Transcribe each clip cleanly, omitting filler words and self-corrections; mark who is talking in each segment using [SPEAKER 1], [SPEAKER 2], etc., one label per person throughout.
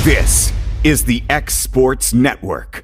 [SPEAKER 1] This is the X Sports Network.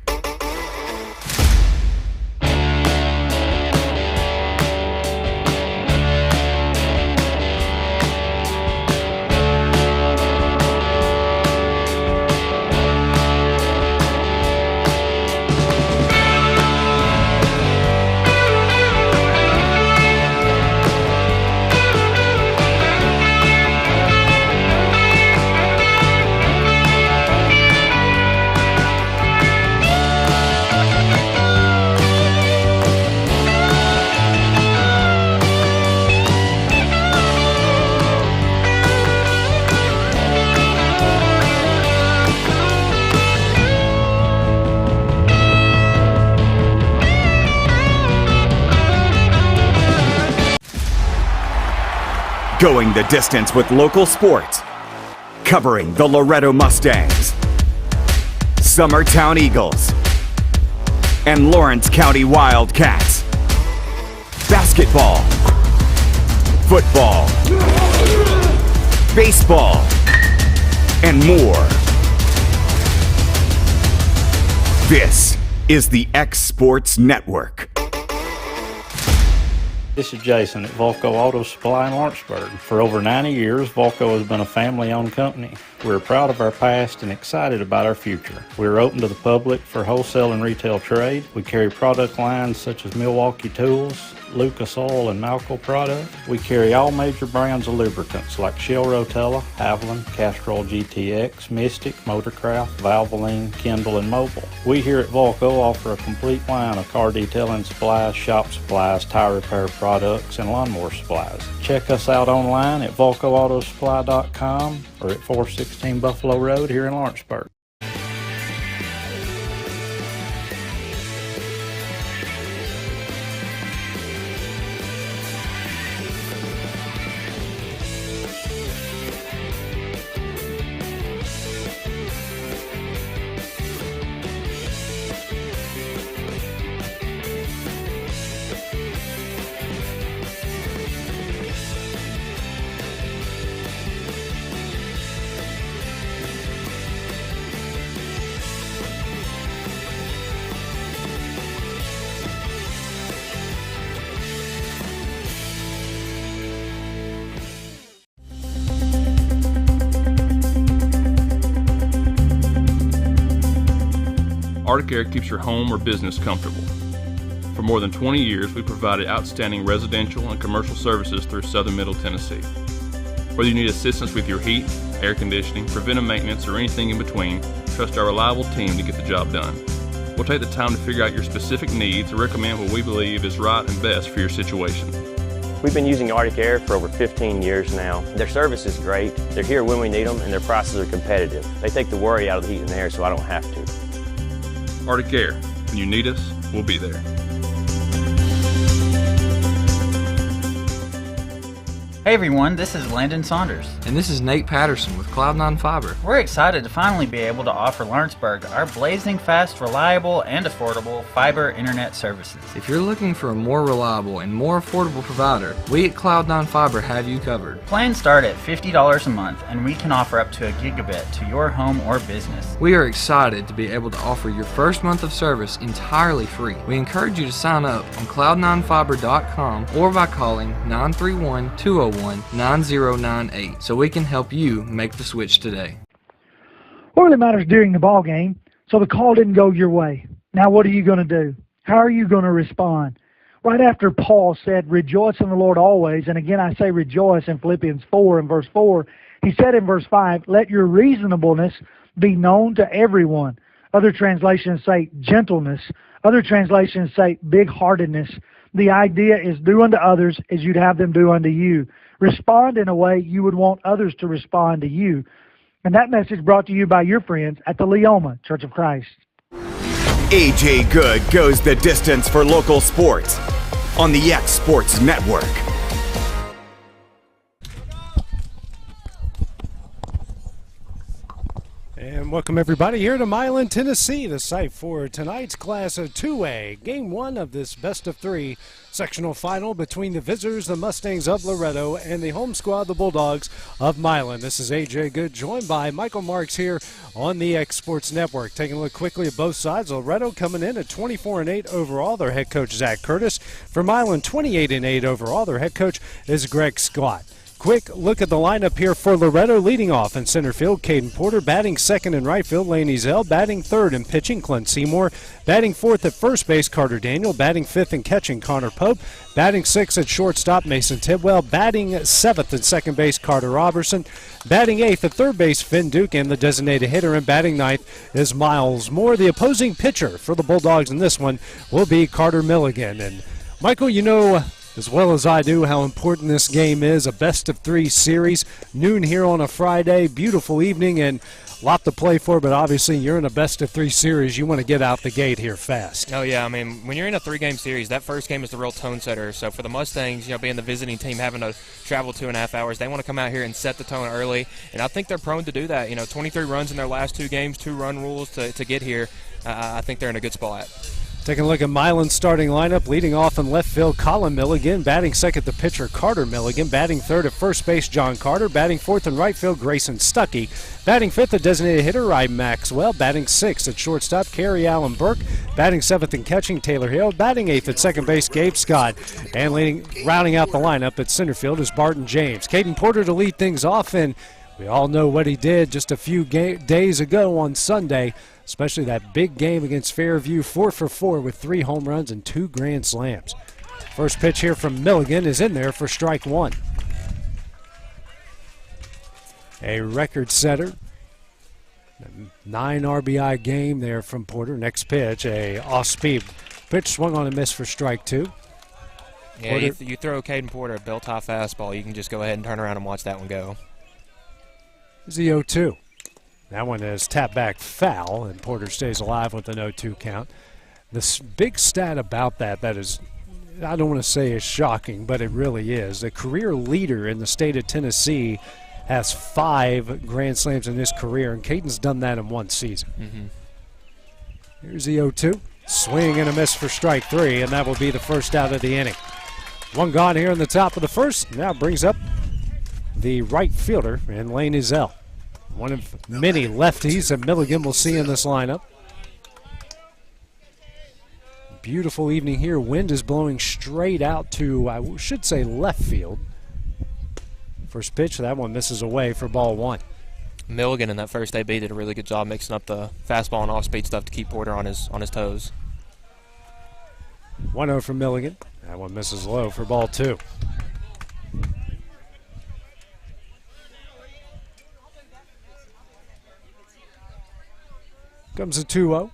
[SPEAKER 1] Going the distance with local sports, covering the Loretto Mustangs, Summertown Eagles, and Lawrence County Wildcats. Basketball, football, baseball, and more. This is the X Sports Network.
[SPEAKER 2] This is Jason at Volco Auto Supply in Lawrenceburg. For over 90 years, Volco has been a family-owned company. We're proud of our past and excited about our future. We're open to the public for wholesale and retail trade. We carry product lines such as Milwaukee Tools, Lucas Oil, and Malco products. We carry all major brands of lubricants like Shell Rotella, Haviland, Castrol GTX, Mystic, Motorcraft, Valvoline, Kendall, and Mobil. We here at Volco offer a complete line of car detailing supplies, shop supplies, tire repair products, and lawnmower supplies. Check us out online at VolcoAutosupply.com or at 416 Buffalo Road here in Lawrenceburg.
[SPEAKER 3] Arctic Air keeps your home or business comfortable. For more than 20 years, we've provided outstanding residential and commercial services through Southern Middle Tennessee. Whether you need assistance with your heat, air conditioning, preventive maintenance, or anything in between, trust our reliable team to get the job done. We'll take the time to figure out your specific needs and recommend what we believe is right and best for your situation.
[SPEAKER 4] We've been using Arctic Air for over 15 years now. Their service is great, they're here when we need them, and their prices are competitive. They take the worry out of the heat and air so I don't have to.
[SPEAKER 3] Arctic Air. When you need us, we'll be there.
[SPEAKER 5] Hey everyone, this is Landon Saunders.
[SPEAKER 6] And this is Nate Patterson with Cloud9 Fiber.
[SPEAKER 5] We're excited to finally be able to offer Lawrenceburg our blazing fast, reliable, and affordable fiber internet services.
[SPEAKER 6] If you're looking for a more reliable and more affordable provider, we at Cloud9 Fiber have you covered.
[SPEAKER 5] Plans start at $50 a month, and we can offer up to a gigabit to your home or business.
[SPEAKER 6] We are excited to be able to offer your first month of service entirely free. We encourage you to sign up on cloud9fiber.com or by calling 931-201-9098 so we can help you make the switch today.
[SPEAKER 7] What really matters during the ball game, so the call didn't go your way. Now what are you going to do? How are you going to respond? Right after Paul said, rejoice in the Lord always, and again I say rejoice in Philippians 4 and verse 4, he said in verse 5, let your reasonableness be known to everyone. Other translations say gentleness. Other translations say big-heartedness. The idea is do unto others as you'd have them do unto you. Respond in a way you would want others to respond to you. And that message brought to you by your friends at the Leoma Church of Christ.
[SPEAKER 1] AJ Good goes the distance for local sports on the X Sports Network.
[SPEAKER 8] And And welcome everybody here to Milan, Tennessee, the site for tonight's Class of 2A, Game 1 of this best-of-3 sectional final between the visitors, the Mustangs of Loretto, and the home squad, the Bulldogs of Milan. This is A.J. Good, joined by Michael Marks here on the X Sports Network. Taking a look quickly at both sides, Loretto coming in at 24-8 overall. Their head coach, Zach Curtis. For Milan, 28-8 overall. Their head coach is Greg Scott. Quick look at the lineup here for Loretto. Leading off in center field, Caden Porter. Batting second in right field, Lane Ezell. Batting third in pitching, Clint Seymour. Batting fourth at first base, Carter Daniel. Batting fifth in catching, Connor Pope. Batting sixth at shortstop, Mason Tidwell. Batting seventh at second base, Carter Robertson. Batting eighth at third base, Finn Duke, and the designated hitter. And batting ninth is Miles Moore. The opposing pitcher for the Bulldogs in this one will be Carter Milligan. And Michael, you know as well as I do how important this game is, a best-of-3 series, noon here on a Friday, beautiful evening, and a lot to play for, but obviously you're in a best-of-3 series. You want to get out the gate here fast.
[SPEAKER 9] Oh, yeah. I mean, when you're in a 3-game series, that first game is the real tone setter. So for the Mustangs, you know, being the visiting team, having to travel 2.5 hours, they want to come out here and set the tone early, and I think they're prone to do that. You know, 23 runs in their last 2 games, 2-run rules to get here. I think they're in a good spot.
[SPEAKER 8] Taking a look at Milan's starting lineup, leading off in left field, Colin Milligan. Batting second, the pitcher, Carter Milligan. Batting third at first base, John Carter. Batting fourth in right field, Grayson Stuckey. Batting fifth, the designated hitter, Ryan Maxwell. Batting sixth at shortstop, Kerry Allen Burke. Batting seventh in catching, Taylor Hill. Batting eighth at second base, Gabe Scott. And rounding out the lineup at center field is Barton James. Caden Porter to lead things off, and we all know what he did just a few days ago on Sunday, especially that big game against Fairview, 4 for 4 with 3 home runs and 2 grand slams. First pitch here from Milligan is in there for strike 1. A record setter. 9 RBI game there from Porter. Next pitch, a off-speed pitch, swung on and missed for strike 2.
[SPEAKER 9] Yeah, you throw Caden Porter a belt-high fastball, you can just go ahead and turn around and watch that one go.
[SPEAKER 8] Is the 0-2. That one is tapped back foul, and Porter stays alive with an 0-2 count. The big stat about that is, I don't want to say is shocking, but it really is. The career leader in the state of Tennessee has 5 grand slams in his career, and Caden's done that in 1 season. Here's the 0-2. Swing and a miss for strike 3, and that will be the first out of the inning. 1 gone here in the top of the first. Now brings up the right fielder in Lane Ezell. One of many lefties that Milligan will see in this lineup. Beautiful evening here. Wind is blowing straight out to, I should say, left field. First pitch, that one misses away for ball 1.
[SPEAKER 9] Milligan in that first AB did a really good job mixing up the fastball and off-speed stuff to keep Porter on his toes.
[SPEAKER 8] 1-0 from Milligan. That one misses low for ball 2. Comes a 2-0.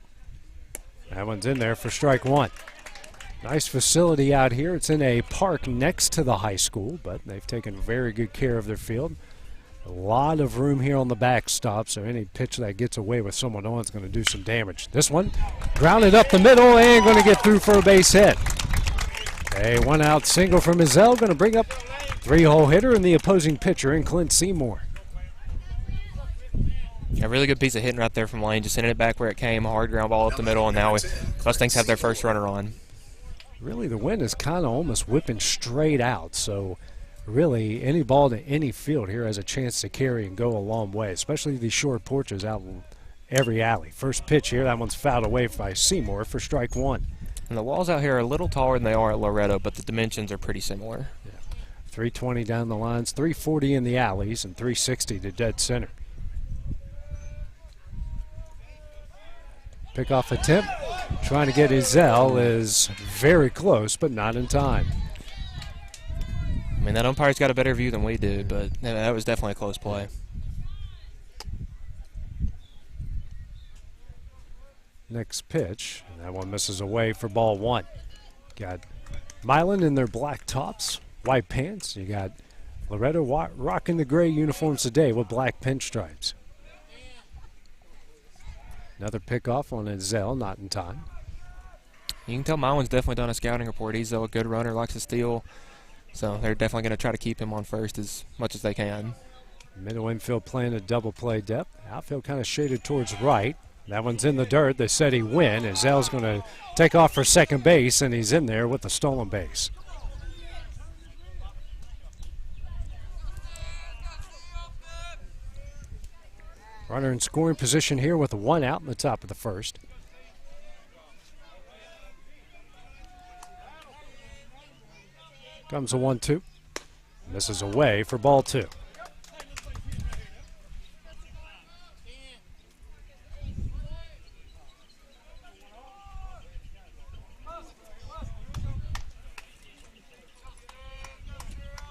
[SPEAKER 8] That one's in there for strike 1. Nice facility out here. It's in a park next to the high school, but they've taken very good care of their field. A lot of room here on the backstop, so any pitch that gets away with someone on is going to do some damage. This one grounded up the middle and going to get through for a base hit. A 1-out single from Ezell, going to bring up 3-hole hitter and the opposing pitcher in Clint Seymour.
[SPEAKER 9] A really good piece of hitting right there from Lane, just sending it back where it came, a hard ground ball up the middle, and now Mustangs have their first runner on.
[SPEAKER 8] Really, the wind is kind of almost whipping straight out, so really any ball to any field here has a chance to carry and go a long way, especially these short porches out in every alley. First pitch here, that one's fouled away by Seymour for strike 1.
[SPEAKER 9] And the walls out here are a little taller than they are at Loretto, but the dimensions are pretty similar.
[SPEAKER 8] Yeah. 320 down the lines, 340 in the alleys, and 360 to dead center. Pickoff attempt, trying to get Ezell, is very close, but not in time.
[SPEAKER 9] I mean, that umpire's got a better view than we did, but that was definitely a close play.
[SPEAKER 8] Next pitch, and that one misses away for ball 1. Got Milan in their black tops, white pants. You got Loretto rocking the gray uniforms today with black pinstripes. Another pickoff on Ezell, not in time.
[SPEAKER 9] You can tell Milan's definitely done a scouting report. He's a good runner, likes to steal. So they're definitely going to try to keep him on first as much as they can.
[SPEAKER 8] Middle infield playing a double play depth. Outfield kind of shaded towards right. That one's in the dirt. They said he win. And Zell's going to take off for second base, and he's in there with the stolen base. Runner in scoring position here with 1 out in the top of the first. Comes a 1-2. Misses away for ball 2.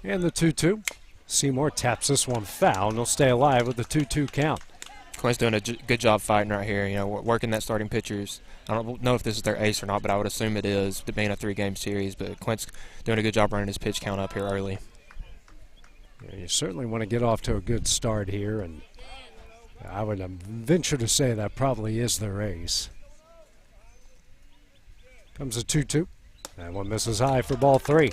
[SPEAKER 8] And the 2-2. Seymour taps this one foul, and he'll stay alive with the 2-2 count.
[SPEAKER 9] Quinn's doing a good job fighting right here, you know, working that starting pitchers. I don't know if this is their ace or not, but I would assume it is, it being a 3-game series. But Quinn's doing a good job running his pitch count up here early.
[SPEAKER 8] Yeah, you certainly want to get off to a good start here, and I would venture to say that probably is their ace. Comes a 2-2. That one misses high for ball 3.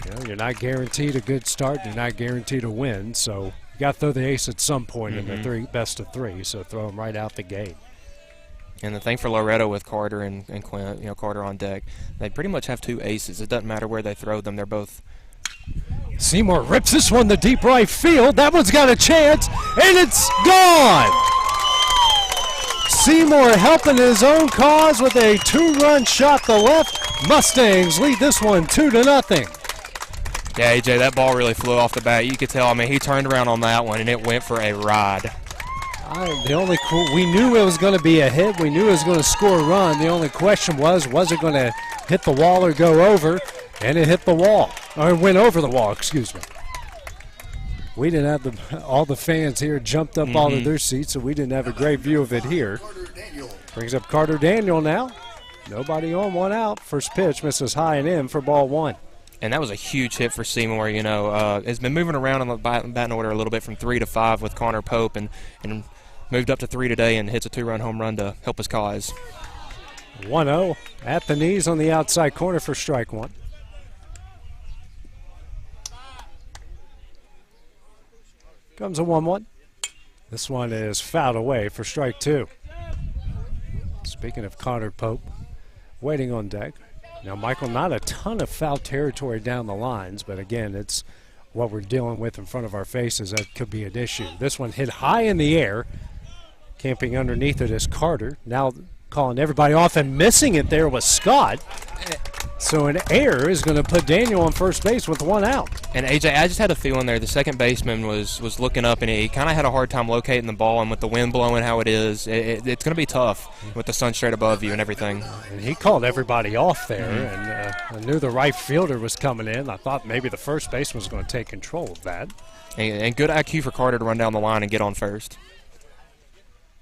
[SPEAKER 8] You know, you're not guaranteed a good start. You're not guaranteed a win, so you got to throw the ace at some point in the best of 3, so throw him right out the gate.
[SPEAKER 9] And the thing for Loretto with Carter and Quinn, you know, Carter on deck, they pretty much have 2 aces. It doesn't matter where they throw them. They're both.
[SPEAKER 8] Seymour rips this one to deep right field. That one's got a chance, and it's gone! Seymour helping his own cause with a 2-run shot to left. Mustangs lead this one 2-0.
[SPEAKER 9] Yeah, AJ, that ball really flew off the bat. You could tell. I mean, he turned around on that one, and it went for a ride.
[SPEAKER 8] We knew it was going to be a hit. We knew it was going to score a run. The only question was it going to hit the wall or go over? And it hit the wall, or went over the wall, excuse me. We didn't have all the fans here jumped up all of their seats, so we didn't have a great view of it here. Brings up Carter Daniel now. Nobody on, 1 out. First pitch misses high and in for ball 1.
[SPEAKER 9] And that was a huge hit for Seymour. You know, has been moving around on the batting order a little bit from 3 to 5 with Connor Pope, and moved up to 3 today and hits a 2-run home run to help his cause.
[SPEAKER 8] 1-0 at the knees on the outside corner for strike 1. Comes a 1-1. This one is fouled away for strike 2. Speaking of Connor Pope, waiting on deck. Now, Michael, not a ton of foul territory down the lines, but again, it's what we're dealing with in front of our faces. That could be an issue. This one hit high in the air. Camping underneath it is Carter. Now calling everybody off, and missing it there was Scott. So an error is going to put Daniel on first base with 1 out.
[SPEAKER 9] And AJ, I just had a feeling there the second baseman was looking up, and he kind of had a hard time locating the ball, and with the wind blowing how it is, it's going to be tough with the sun straight above you and everything.
[SPEAKER 8] And he called everybody off there, and I knew the right fielder was coming in. I thought maybe the first baseman was going to take control of that.
[SPEAKER 9] And good IQ for Carter to run down the line and get on first.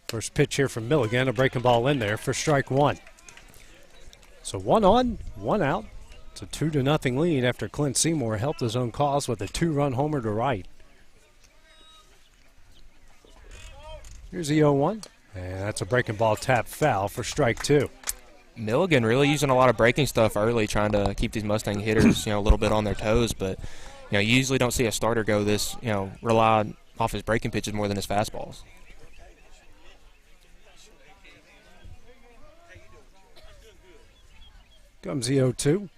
[SPEAKER 8] First pitch here from Milligan, a breaking ball in there for strike 1. So 1 on, 1 out. It's a 2-0 lead after Clint Seymour helped his own cause with a 2-run homer to right. Here's the 0-1, and that's a breaking ball tap foul for strike 2.
[SPEAKER 9] Milligan really using a lot of breaking stuff early, trying to keep these Mustang hitters, you know, a little bit on their toes. But you know, you usually don't see a starter go this, you know, rely off his breaking pitches more than his fastballs.
[SPEAKER 8] Comes the 0-2.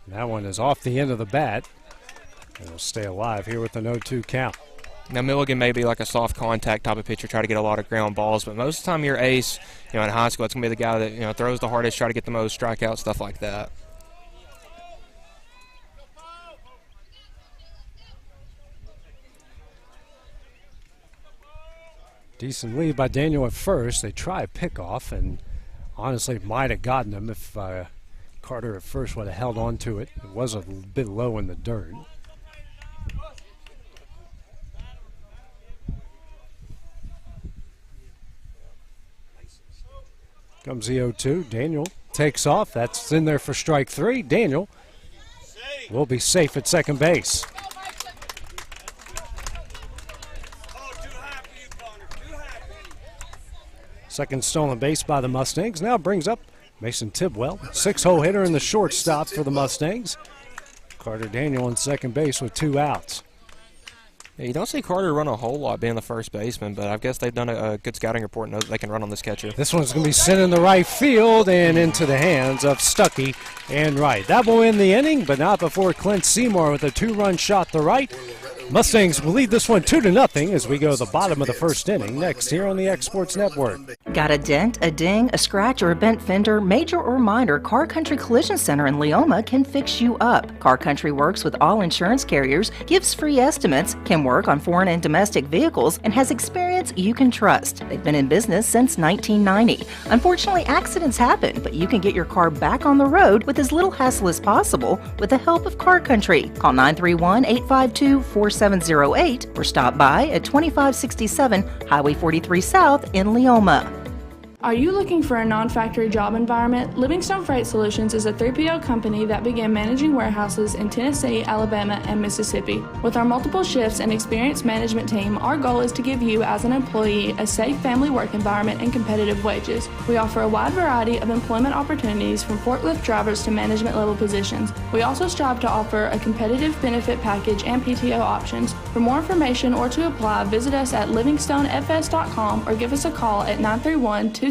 [SPEAKER 8] That one is off the end of the bat. And will stay alive here with an 0-2 count.
[SPEAKER 9] Now, Milligan may be like a soft contact type of pitcher, try to get a lot of ground balls, but most of the time your ace, you know, in high school, it's going to be the guy that, you know, throws the hardest, try to get the most strikeouts, stuff like that.
[SPEAKER 8] Decent lead by Daniel at first. They try a pickoff, and honestly might have gotten him if Carter at first would have held on to it. It was a bit low in the dirt. Comes the 0-2. Daniel takes off. That's in there for strike 3. Daniel will be safe at second base. Second stolen base by the Mustangs. Now brings up Mason Tidwell, 6-hole hitter in the shortstop for the Mustangs. Carter Daniel on second base with 2 outs.
[SPEAKER 9] Yeah, you don't see Carter run a whole lot being the first baseman, but I guess they've done a good scouting report and know that they can run on this catcher.
[SPEAKER 8] This one's going to be sent in the right field and into the hands of Stuckey and Wright. That will end the inning, but not before Clint Seymour with a 2-run shot to right. Mustangs will lead this one 2-0 as we go to the bottom of the first inning next here on the X Sports Network.
[SPEAKER 10] Got a dent, a ding, a scratch, or a bent fender? Major or minor, Car Country Collision Center in Leoma can fix you up. Car Country works with all insurance carriers, gives free estimates, can work on foreign and domestic vehicles, and has experience you can trust. They've been in business since 1990. Unfortunately, accidents happen, but you can get your car back on the road with as little hassle as possible with the help of Car Country. Call 931-852-4708 or stop by at 2567 Highway 43 South in Leoma.
[SPEAKER 11] Are you looking for a non-factory job environment? Livingstone Freight Solutions is a 3PL company that began managing warehouses in Tennessee, Alabama, and Mississippi. With our multiple shifts and experienced management team, our goal is to give you as an employee a safe family work environment and competitive wages. We offer a wide variety of employment opportunities from forklift drivers to management level positions. We also strive to offer a competitive benefit package and PTO options. For more information or to apply, visit us at livingstonefs.com or give us a call at 931-269-3255.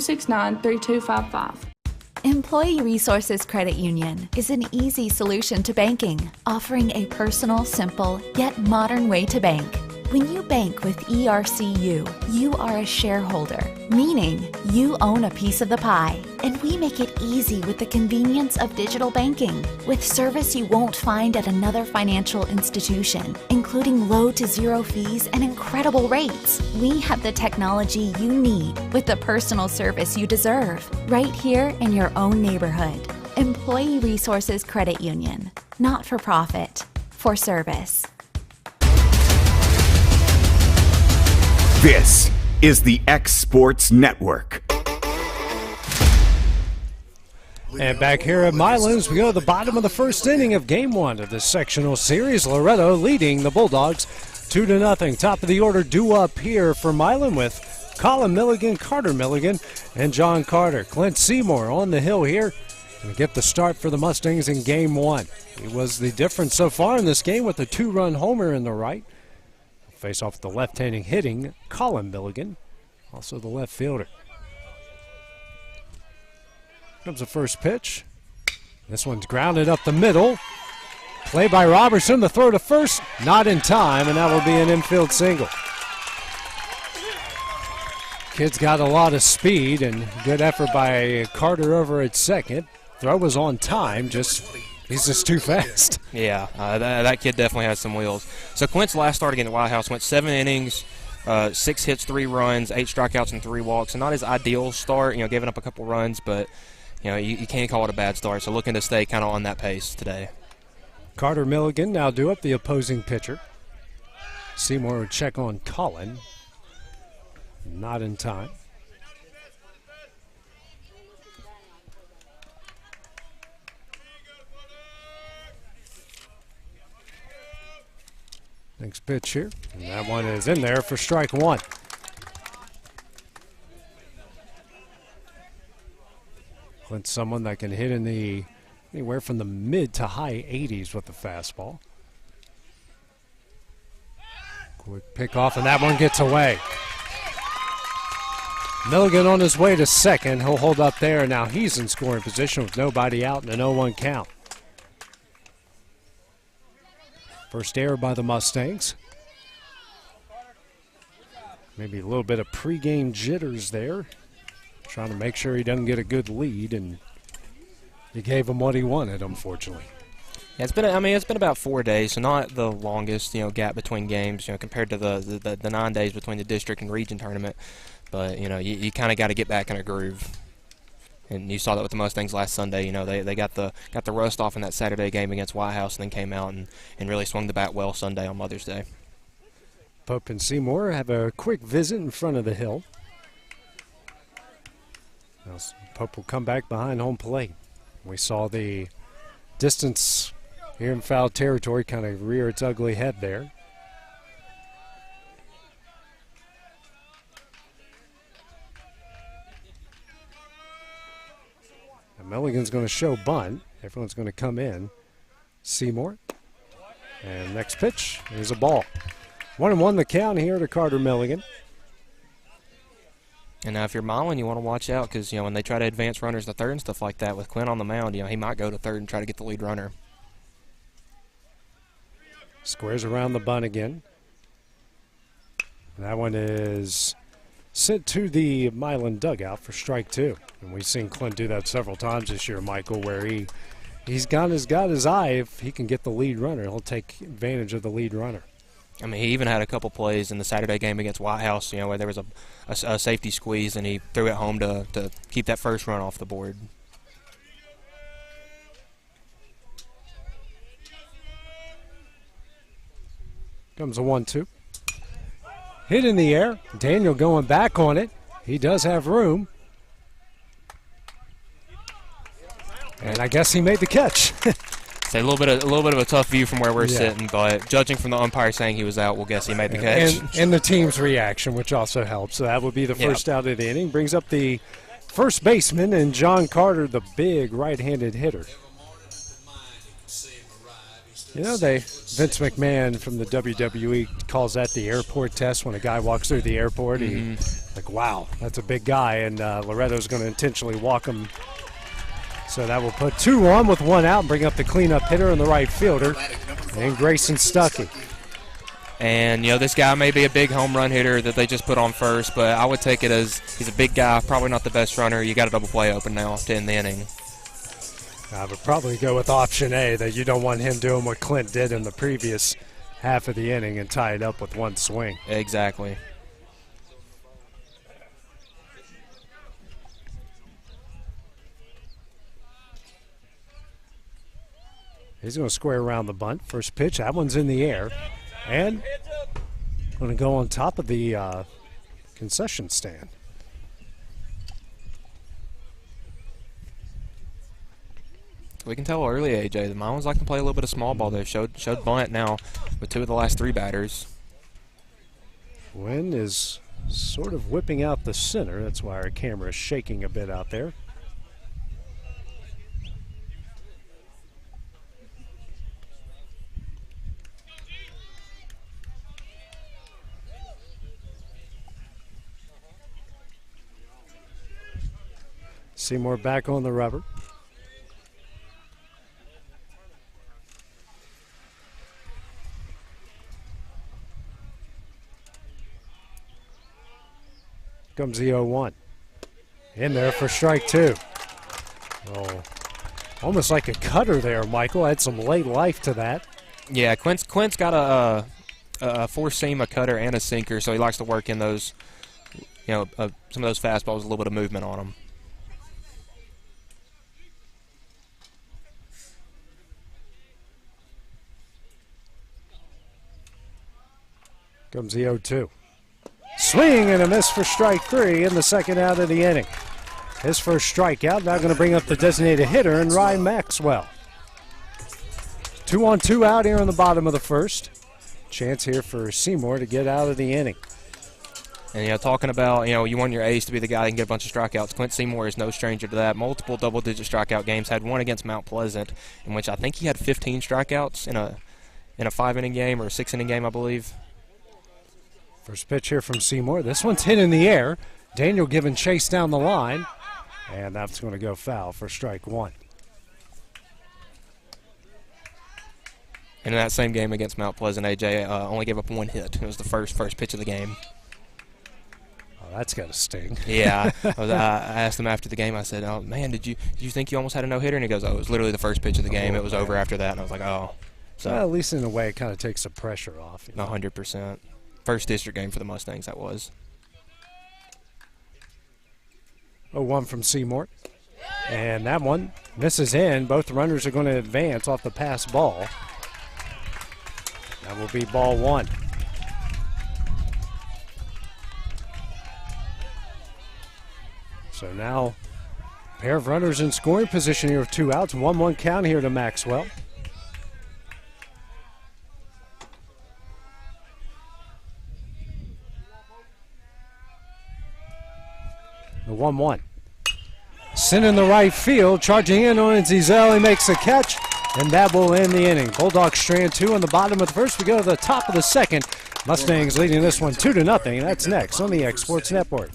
[SPEAKER 12] Employee Resources Credit Union is an easy solution to banking, offering a personal, simple, yet modern way to bank. When you bank with ERCU, you are a shareholder, meaning you own a piece of the pie, and we make it easy with the convenience of digital banking, with service you won't find at another financial institution, including low to zero fees and incredible rates. We have the technology you need with the personal service you deserve, right here in your own neighborhood. Employee Resources Credit Union, not for profit, for service.
[SPEAKER 1] This is the X Sports Network.
[SPEAKER 8] And back here at Milan's, we go to the bottom of the first inning of Game 1 of this sectional series. Loretto leading the Bulldogs 2-0. Top of the order due up here for Milan with Colin Milligan, Carter Milligan, and John Carter. Clint Seymour on the hill here to get the start for the Mustangs in Game 1. He was the difference so far in this game with a 2-run homer in the right. Face off the left-handing hitting Colin Milligan, also the left fielder. Comes the first pitch. This one's grounded up the middle. Play by Robertson, the throw to first, not in time, and that will be an infield single. Kid's got a lot of speed, and good effort by Carter over at second. Throw was on time, he's just too fast.
[SPEAKER 9] Yeah, that kid definitely has some wheels. So Clint's last start against the White House went 7 innings, 6 hits, 3 runs, 8 strikeouts, and 3 walks. So not his ideal start, giving up a couple runs, but you can't call it a bad start. So looking to stay kind of on that pace today.
[SPEAKER 8] Carter Milligan now due up the opposing pitcher. Seymour would check on Colin. Not in time. Next pitch here, and that one is in there for strike one. Clint's someone that can hit in the anywhere from the mid to high 80s with the fastball. Quick pick off, and that one gets away. Milligan on his way to second. He'll hold up there. Now he's in scoring position with nobody out and an 0-1 count. First error by the Mustangs. Maybe a little bit of pregame jitters there. Trying to make sure he doesn't get a good lead, and he gave him what he wanted, unfortunately.
[SPEAKER 9] Yeah, it's been about 4 days, so not the longest gap between games compared to the 9 days between the district and region tournament. But you kind of got to get back in a groove. And you saw that with the Mustangs last Sunday. They got the rust off in that Saturday game against White House, and then came out and really swung the bat well Sunday on Mother's Day.
[SPEAKER 8] Pope and Seymour have a quick visit in front of the hill. Now Pope will come back behind home plate. We saw the distance here in foul territory kind of rear its ugly head there. Milligan's going to show bunt. Everyone's going to come in. Seymour. And next pitch is a ball. 1-1 the count here to Carter Milligan.
[SPEAKER 9] And now if you're Milan, you want to watch out because, when they try to advance runners to third and stuff like that with Quinn on the mound, he might go to third and try to get the lead runner.
[SPEAKER 8] Squares around the bunt again. And that one is sent to the Milan dugout for strike 2. And we've seen Clint do that several times this year, Michael, where he's got his eye. If he can get the lead runner, he'll take advantage of the lead runner.
[SPEAKER 9] I mean, he even had a couple plays in the Saturday game against White House, where there was a safety squeeze, and he threw it home to keep that first run off the board.
[SPEAKER 8] Comes a 1-2. Hit in the air. Daniel going back on it. He does have room. And I guess he made the catch.
[SPEAKER 9] It's a little bit of a tough view from where we're sitting, but judging from the umpire saying he was out, we'll guess he made the catch.
[SPEAKER 8] And the team's reaction, which also helps. So that would be the first out of the inning. Brings up the first baseman and John Carter, the big right-handed hitter. Vince McMahon from the WWE calls that the airport test. When a guy walks through the airport, he's like, wow, that's a big guy. And Loretto's going to intentionally walk him. So that will put 2 on with 1 out and bring up the cleanup hitter and the right fielder, and Grayson Stuckey.
[SPEAKER 9] And, this guy may be a big home run hitter that they just put on first, but I would take it as he's a big guy, probably not the best runner. You got a double play open now to end the inning.
[SPEAKER 8] I would probably go with option A, that you don't want him doing what Clint did in the previous half of the inning and tie it up with 1 swing.
[SPEAKER 9] Exactly.
[SPEAKER 8] He's going to square around the bunt. First pitch, that one's in the air. And going to go on top of the concession stand.
[SPEAKER 9] We can tell early, AJ. The Milans like to play a little bit of small ball there. Showed bunt now with 2 of the last 3 batters.
[SPEAKER 8] Wind is sort of whipping out the center. That's why our camera is shaking a bit out there. Seymour back on the rubber. Comes the 0-1. In there for strike 2. Oh, almost like a cutter there, Michael. Had some late life to that.
[SPEAKER 9] Yeah, Quint's got a four-seam, a cutter, and a sinker, so he likes to work in those, some of those fastballs with a little bit of movement on them.
[SPEAKER 8] Comes the 0-2. Swing and a miss for strike 3 in the second out of the inning. His first strikeout, now going to bring up the designated hitter and Ryan Maxwell. 2-on-2 out here in the bottom of the first. Chance here for Seymour to get out of the inning.
[SPEAKER 9] And, talking about, you want your ace to be the guy that can get a bunch of strikeouts. Clint Seymour is no stranger to that. Multiple double-digit strikeout games. Had one against Mount Pleasant, in which I think he had 15 strikeouts in a 5-inning game or a 6-inning game, I believe.
[SPEAKER 8] First pitch here from Seymour. This one's hit in the air. Daniel giving chase down the line. And that's going to go foul for strike 1.
[SPEAKER 9] And in that same game against Mount Pleasant, AJ only gave up 1 hit. It was the first pitch of the game.
[SPEAKER 8] Oh, that's got to sting.
[SPEAKER 9] Yeah. I asked him after the game, I said, oh, man, did you think you almost had a no-hitter? And he goes, oh, it was literally the first pitch of the game. It was over after that. And I was like, oh. So,
[SPEAKER 8] well, at least in a way, it kind of takes the pressure off.
[SPEAKER 9] 100%. First district game for the Mustangs, that was.
[SPEAKER 8] 0-1 from Seymour. And that one misses in. Both runners are going to advance off the pass ball. That will be ball 1. So now, a pair of runners in scoring position here with 2 outs. 1-1 count here to Maxwell. The 1-1. Sent in the right field, charging in on Zizel. He makes a catch, and that will end the inning. Bulldogs strand 2 on the bottom of the first. We go to the top of the second. Mustangs leading this one 2-0. That's next on the X Sports Network.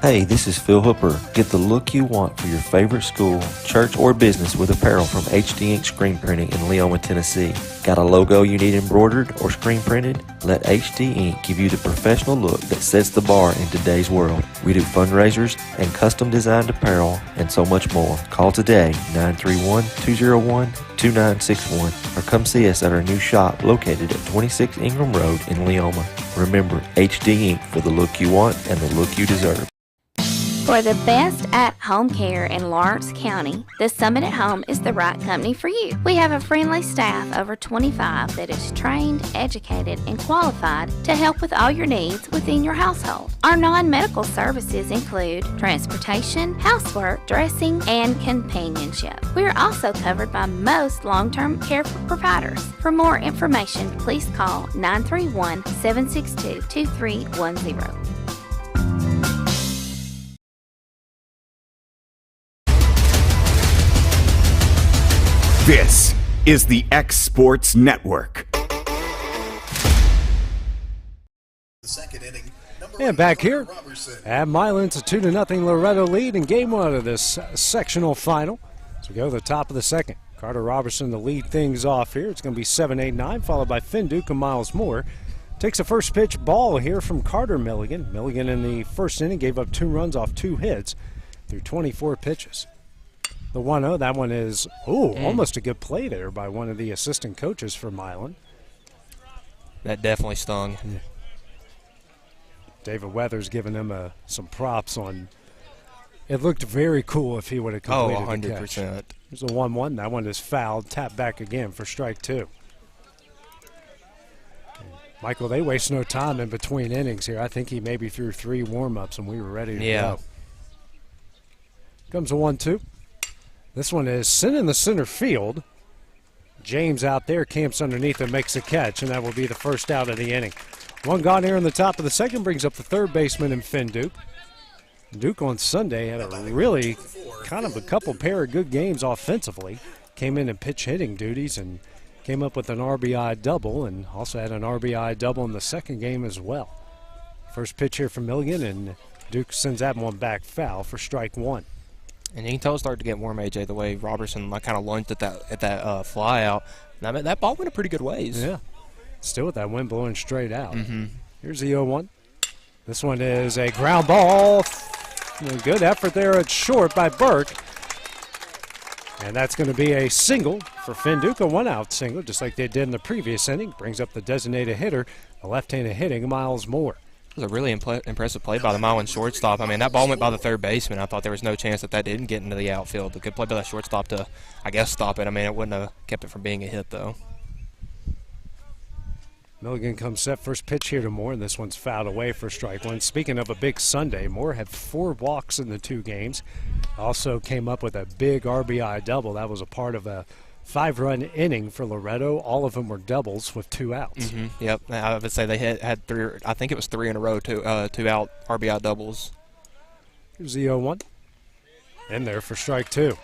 [SPEAKER 13] Hey, this is Phil Hooper. Get the look you want for your favorite school, church, or business with apparel from HD Ink Screen Printing in Leoma, Tennessee. Got a logo you need embroidered or screen printed? Let HD Ink give you the professional look that sets the bar in today's world. We do fundraisers and custom designed apparel and so much more. Call today, 931-201-2961, or come see us at our new shop located at 26 Ingram Road in Leoma. Remember, HD Ink for the look you want and the look you deserve.
[SPEAKER 14] For the best at-home care in Lawrence County, the Summit at Home is the right company for you. We have a friendly staff over 25 that is trained, educated, and qualified to help with all your needs within your household. Our non-medical services include transportation, housework, dressing, and companionship. We are also covered by most long-term care providers. For more information, please call 931-762-2310.
[SPEAKER 1] This is the X Sports Network.
[SPEAKER 8] And back here at Milan, it's a 2-0 Loretto lead in game one of this sectional final. So we go to the top of the second. Carter Robertson to lead things off here. It's going to be 7-8-9, followed by Finn Duke and Miles Moore. Takes a first pitch ball here from Carter Milligan. Milligan in the first inning gave up 2 runs off 2 hits through 24 pitches. The 1-0, that one is, almost a good play there by one of the assistant coaches for Milan.
[SPEAKER 9] That definitely stung.
[SPEAKER 8] Yeah. David Weathers giving him some props on. It looked very cool if he would have completed the catch.
[SPEAKER 9] 100%.
[SPEAKER 8] There's a 1-1. That one is fouled. Tap back again for strike 2. Michael, they waste no time in between innings here. I think he maybe threw 3 warm-ups and we were ready to go. Comes a 1-2. This one is sent in the center field. James out there camps underneath and makes a catch, and that will be the first out of the inning. 1 gone here in the top of the second brings up the third baseman in Finn Duke. Duke on Sunday had a really kind of a couple pair of good games offensively. Came in pitch hitting duties and came up with an RBI double, and also had an RBI double in the second game as well. First pitch here from Milligan, and Duke sends that one back foul for strike 1.
[SPEAKER 9] And you can tell it started to get warm, AJ, the way Robertson kind of lunged at that fly out. I mean, that ball went a pretty good ways.
[SPEAKER 8] Yeah. Still with that wind blowing straight out. Here's the 0-1. This one is a ground ball. Good effort there at short by Burke. And that's going to be a single for Finn Duke, a 1-out single, just like they did in the previous inning. Brings up the designated hitter, the left-handed hitting Miles Moore.
[SPEAKER 9] It was a really impressive play by the Milan shortstop. I mean, that ball went by the third baseman. I thought there was no chance that didn't get into the outfield. A good play by the shortstop to, I guess, stop it. I mean, it wouldn't have kept it from being a hit, though.
[SPEAKER 8] Milligan comes set. First pitch here to Moore, and this one's fouled away for strike 1. Speaking of a big Sunday, Moore had 4 walks in the 2 games. Also came up with a big RBI double. That was a part of a 5-run inning for Loretto. All of them were doubles with 2 outs.
[SPEAKER 9] Yep, I would say they had 3. I think it was 3 in a row, 2 out RBI doubles.
[SPEAKER 8] Here's the 0-1. In there for strike 2.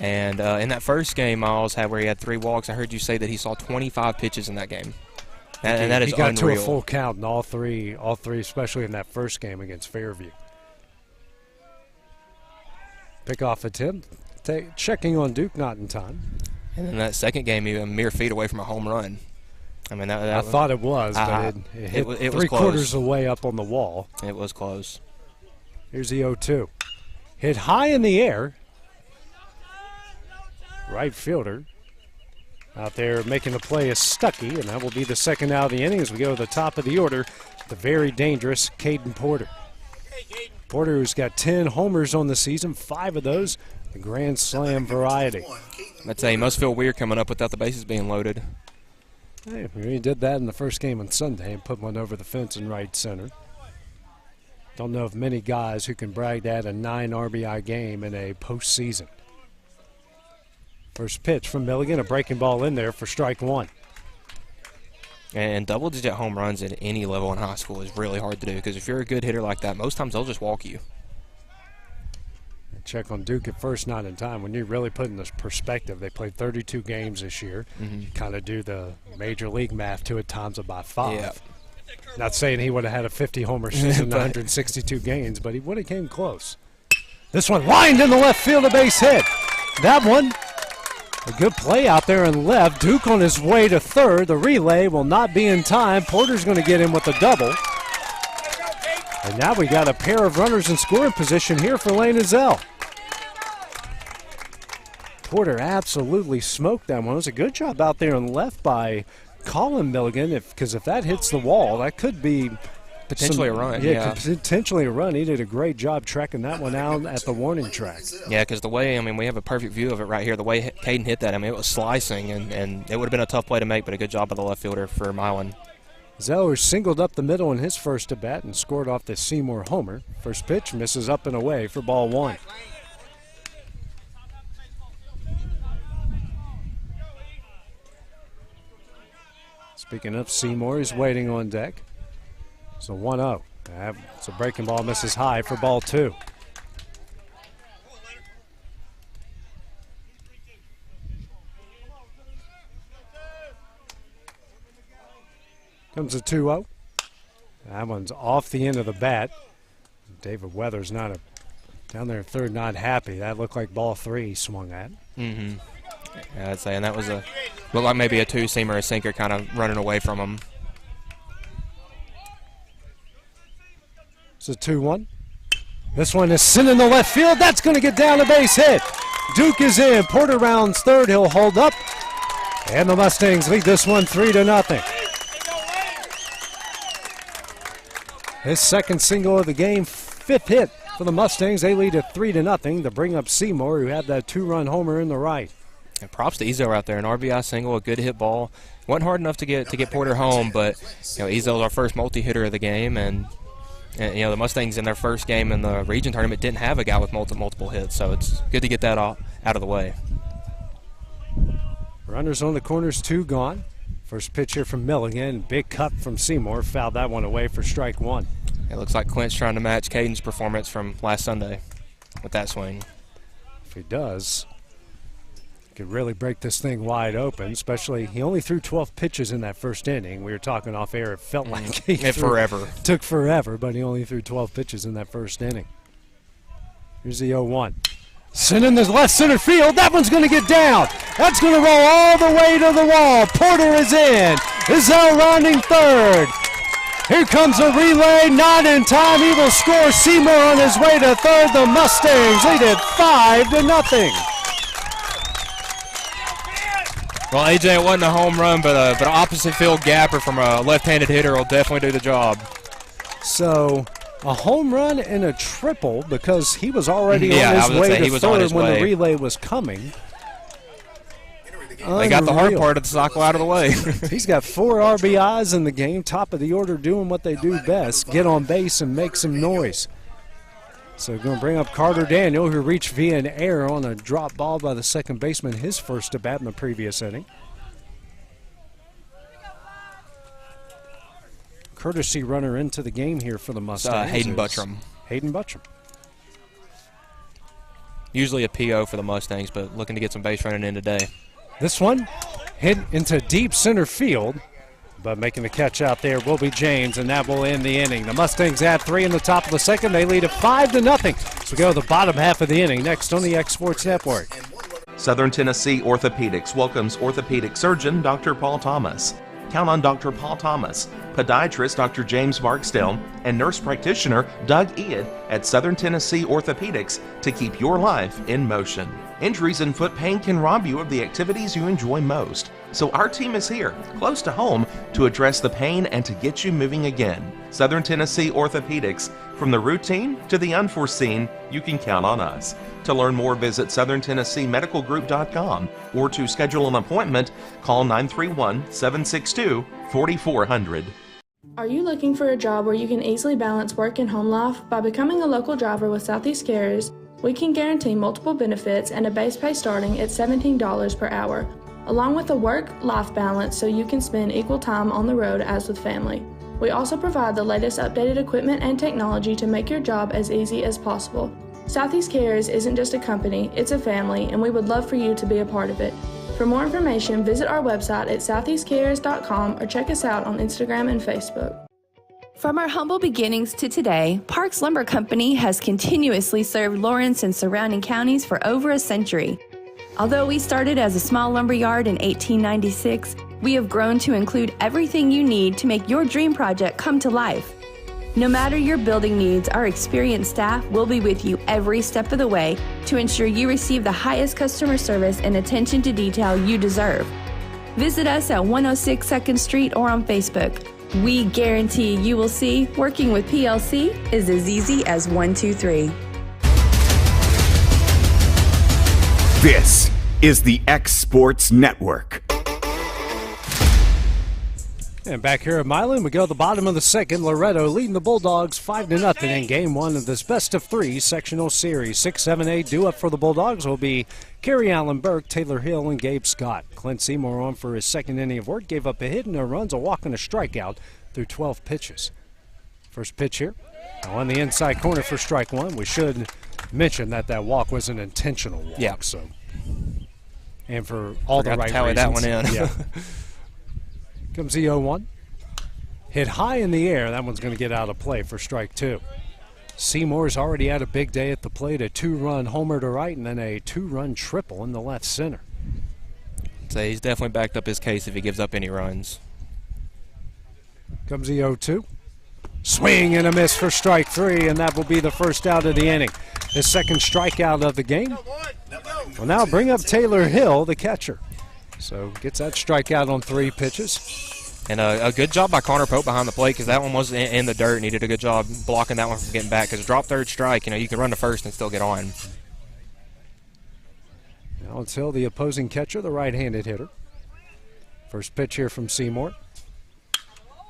[SPEAKER 9] And in that first game, Miles had where he had 3 walks. I heard you say that he saw 25 pitches in that game. And that is
[SPEAKER 8] unreal. He got
[SPEAKER 9] unreal.
[SPEAKER 8] to a full count in all three, especially in that first game against Fairview. Pickoff attempt. Checking on Duke, not in time.
[SPEAKER 9] And then that second game, he was a mere feet away from a home run. I mean,
[SPEAKER 8] I thought it was, but it hit
[SPEAKER 9] it was
[SPEAKER 8] 3/4 of the way up on the wall.
[SPEAKER 9] It was close.
[SPEAKER 8] Here's the 0-2. Hit high in the air. Right fielder out there making the play is Stuckey, and that will be the second out of the inning as we go to the top of the order. The very dangerous Caden Porter. Porter, who's got 10 homers on the season, 5 of those the Grand Slam variety.
[SPEAKER 9] I'd say he must feel weird coming up without the bases being loaded.
[SPEAKER 8] Hey, he did that in the first game on Sunday and put one over the fence in right center. Don't know of many guys who can brag that a 9 RBI game in a postseason. First pitch from Milligan, a breaking ball in there for strike 1.
[SPEAKER 9] And double-digit home runs at any level in high school is really hard to do because if you're a good hitter like that, most times they'll just walk you.
[SPEAKER 8] Check on Duke at first, not in time. When you really put in this perspective, they played 32 games this year. Kind of do the major league math to it, times it by 5.
[SPEAKER 9] Yeah.
[SPEAKER 8] Not saying he would have had a 50-homer season in 162 games, but he would have came close. This one lined in the left field, a base hit. That one, a good play out there in left. Duke on his way to third. The relay will not be in time. Porter's going to get in with a double. And now we got a pair of runners in scoring position here for Lane Ezell. Porter absolutely smoked that one. It was a good job out there in left by Colin Milligan, because if that hits the wall, that could be
[SPEAKER 9] potentially a run.
[SPEAKER 8] Yeah, potentially a run. He did a great job tracking that one out at the warning track.
[SPEAKER 9] Yeah, because the way, we have a perfect view of it right here. The way Caden hit that, it was slicing, and it would have been a tough play to make, but a good job by the left fielder for Milan.
[SPEAKER 8] Zeller singled up the middle in his first at bat and scored off the Seymour homer. First pitch misses up and away for ball 1. Speaking of Seymour, he's waiting on deck. It's a 1-0. It's a breaking ball, misses high for ball 2. Comes a 2-0. That one's off the end of the bat. David Weathers down there at third, not happy. That looked like ball 3 he swung at.
[SPEAKER 9] Yeah, I'd say, and that was looked like maybe a two-seamer or a sinker kind of running away from him.
[SPEAKER 8] It's a 2-1. This one is sent in the left field. That's going to get down a base hit. Duke is in. Porter rounds third. He'll hold up. And the Mustangs lead this one 3-0. His second single of the game, 5th hit for the Mustangs. They lead at 3-0 to bring up Seymour, who had that 2-run homer in the right.
[SPEAKER 9] And props to Ezo out there, an RBI single, a good hit ball. Wasn't hard enough to get Porter home, but Ezo's our first multi-hitter of the game, and the Mustangs in their first game in the region tournament didn't have a guy with multiple hits, so it's good to get that out of the way.
[SPEAKER 8] Runners on the corners, 2 gone. First pitch here from Milligan, big cut from Seymour, fouled that one away for strike 1.
[SPEAKER 9] It looks like Clint's trying to match Caden's performance from last Sunday with that swing.
[SPEAKER 8] If he does, he could really break this thing wide open, especially he only threw 12 pitches in that first inning. We were talking off air, it felt like he took forever, but he only threw 12 pitches in that first inning. Here's the 0-1. Sent in the left center field. That one's going to get down. That's going to roll all the way to the wall. Porter is in. Ezell rounding third. Here comes a relay, not in time. He will score. Seymour on his way to third. The Mustangs lead it 5-0.
[SPEAKER 9] Well, AJ, it wasn't a home run, but an opposite field gapper from a left-handed hitter will definitely do the job.
[SPEAKER 8] So a home run and a triple because he was already on his way to third when the relay was coming.
[SPEAKER 9] They got the hard part of the cycle out of the way.
[SPEAKER 8] He's got 4 RBIs in the game, top of the order, doing what they do best, get on base and make some noise. So we're going to bring up Carter Daniel, who reached via an error on a drop ball by the second baseman, his first at bat in the previous inning. Courtesy runner into the game here for the Mustangs.
[SPEAKER 9] Hayden Buttram.
[SPEAKER 8] Hayden Buttram.
[SPEAKER 9] Usually a PO for the Mustangs, but looking to get some base running in today.
[SPEAKER 8] This one hit into deep center field, but making the catch out there will be James, and that will end the inning. The Mustangs add 3 in the top of the second. They lead it 5-0. So we go to the bottom half of the inning next on the X Sports Network.
[SPEAKER 15] Southern Tennessee Orthopedics welcomes orthopedic surgeon Dr. Paul Thomas. Count on Dr. Paul Thomas, podiatrist Dr. James Barksdale, and nurse practitioner Doug Ead at Southern Tennessee Orthopedics to keep your life in motion. Injuries and foot pain can rob you of the activities you enjoy most. So our team is here, close to home, to address the pain and to get you moving again. Southern Tennessee Orthopedics. From the routine to the unforeseen, you can count on us. To learn more, visit southerntennesseemedicalgroup.com or to schedule an appointment, call 931-762-4400.
[SPEAKER 11] Are you looking for a job where you can easily balance work and home life? By becoming a local driver with Southeast Carriers, we can guarantee multiple benefits and a base pay starting at $17 per hour, along with a work-life balance so you can spend equal time on the road as with family. We also provide the latest updated equipment and technology to make your job as easy as possible. Southeast Cares isn't just a company, it's a family, and we would love for you to be a part of it. For more information, visit our website at southeastcares.com or check us out on Instagram and Facebook.
[SPEAKER 16] From our humble beginnings to today, Parks Lumber Company has continuously served Lawrence and surrounding counties for over a century. Although we started as a small lumber yard in 1896, we have grown to include everything you need to make your dream project come to life. No matter your building needs, our experienced staff will be with you every step of the way to ensure you receive the highest customer service and attention to detail you deserve. Visit us at 106 2nd Street or on Facebook. We guarantee you will see working with PLC is as easy as 1, 2, 3.
[SPEAKER 1] This is the X Sports Network.
[SPEAKER 8] And back here at Milan, we go to the bottom of the second. Loretto leading the Bulldogs 5-0 in game one of this best-of-3 sectional series. 6, 7, 8 due up for the Bulldogs will be Kerry Allen Burke, Taylor Hill, and Gabe Scott. Clint Seymour on for his second inning of work. Gave up a hit, no runs, a walk, and a strikeout through 12 pitches. First pitch here. Now on the inside corner for strike one. We should mention that walk was an intentional walk.
[SPEAKER 9] Yeah.
[SPEAKER 8] So, and for all the right
[SPEAKER 9] tally
[SPEAKER 8] reasons.
[SPEAKER 9] That one in.
[SPEAKER 8] Yeah. Comes the 0-1. Hit high in the air. That one's going to get out of play for strike two. Seymour's already had a big day at the plate. A 2-run homer to right and then a 2-run triple in the left center.
[SPEAKER 9] So he's definitely backed up his case if he gives up any runs.
[SPEAKER 8] Comes the 0-2. Swing and a miss for strike three, and that will be the first out of the inning. His second strikeout of the game. Will now bring up Taylor Hill, the catcher. So gets that strikeout on 3 pitches.
[SPEAKER 9] And a good job by Connor Pope behind the plate because that one was in the dirt, and he did a good job blocking that one from getting back because drop third strike, you can run to first and still get on.
[SPEAKER 8] Now it's Hill, the opposing catcher, the right-handed hitter. First pitch here from Seymour.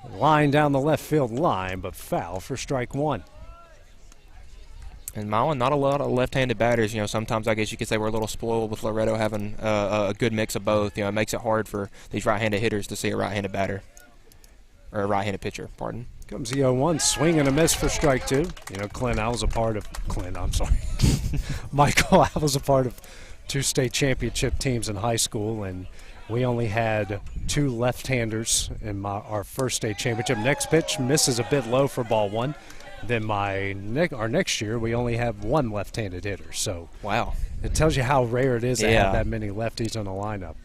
[SPEAKER 8] Line down the left field line, but foul for strike one.
[SPEAKER 9] And Milan, not a lot of left-handed batters. Sometimes I guess you could say we're a little spoiled with Loretto having a good mix of both. It makes it hard for these right-handed hitters to see a right-handed batter. Or a right-handed pitcher, pardon.
[SPEAKER 8] Comes the 0-1, swing and a miss for strike two. Michael, I was a part of 2 state championship teams in high school, and we only had 2 left-handers in our first state championship. Next pitch misses a bit low for ball one. Then our next year, we only have 1 left-handed hitter. So
[SPEAKER 9] wow,
[SPEAKER 8] it tells you how rare it is to have that many lefties on the lineup.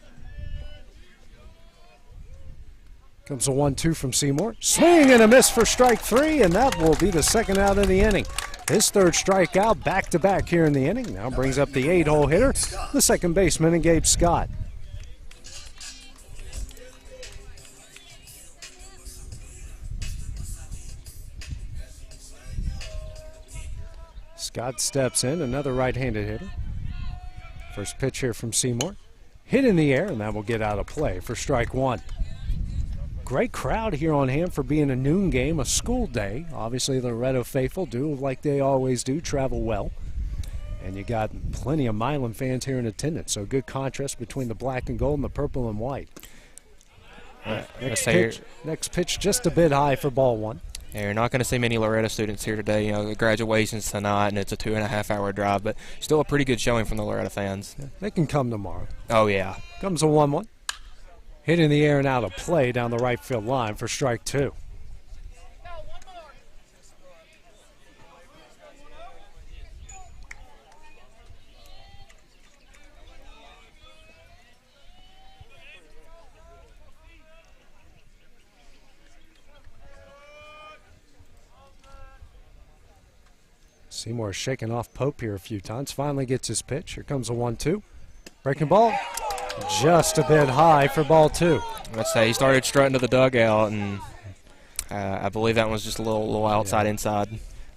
[SPEAKER 8] Comes a 1-2 from Seymour. Swing and a miss for strike three, and that will be the second out of the inning. His third strikeout back-to-back here in the inning. Now brings up the 8-hole hitter, the second baseman, and Gabe Scott. Scott steps in, another right-handed hitter. First pitch here from Seymour. Hit in the air, and that will get out of play for strike one. Great crowd here on hand for being a noon game, a school day. Obviously, the Loretto faithful do, like they always do, travel well. And you got plenty of Milan fans here in attendance, so good contrast between the black and gold and the purple and white. Next pitch just a bit high for ball one.
[SPEAKER 9] Yeah, you're not going to see many Loretto students here today. The graduation's tonight, and it's a 2.5-hour drive, but still a pretty good showing from the Loretto fans.
[SPEAKER 8] Yeah, they can come tomorrow.
[SPEAKER 9] Oh, yeah.
[SPEAKER 8] Comes a 1-1. Hit in the air and out of play down the right field line for strike two. Seymour shaking off Pope here a few times. Finally gets his pitch. Here comes a 1-2. Breaking ball. Just a bit high for ball two.
[SPEAKER 9] Let's say he started strutting to the dugout, and I believe that was just a little outside inside.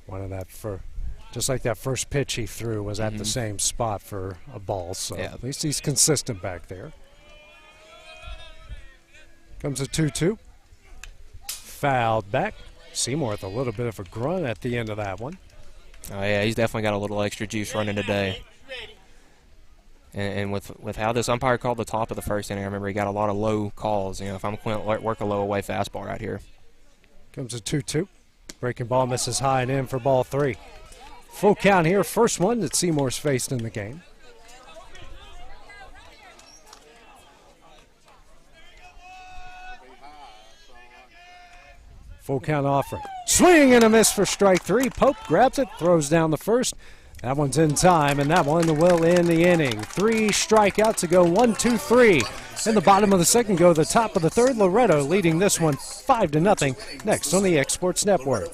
[SPEAKER 8] One of that just like that first pitch he threw was at the same spot for a ball. So at least he's consistent back there. Comes a 2-2. Fouled back. Seymour with a little bit of a grunt at the end of that one.
[SPEAKER 9] Oh, yeah, he's definitely got a little extra juice running today. And with how this umpire called the top of the first inning, I remember he got a lot of low calls. If I'm going to work a low away fastball right here.
[SPEAKER 8] Comes a 2-2. Breaking ball misses high and in for ball three. Full count here, first one that Seymour's faced in the game. Full count offering. Swing and a miss for strike three. Pope grabs it, throws down the first. That one's in time, and that one will end the inning. 3 strikeouts to go, 1, 2, 3. In the bottom of the second, go to the top of the third. Loretto leading this one 5-0. Next on the Exports Network.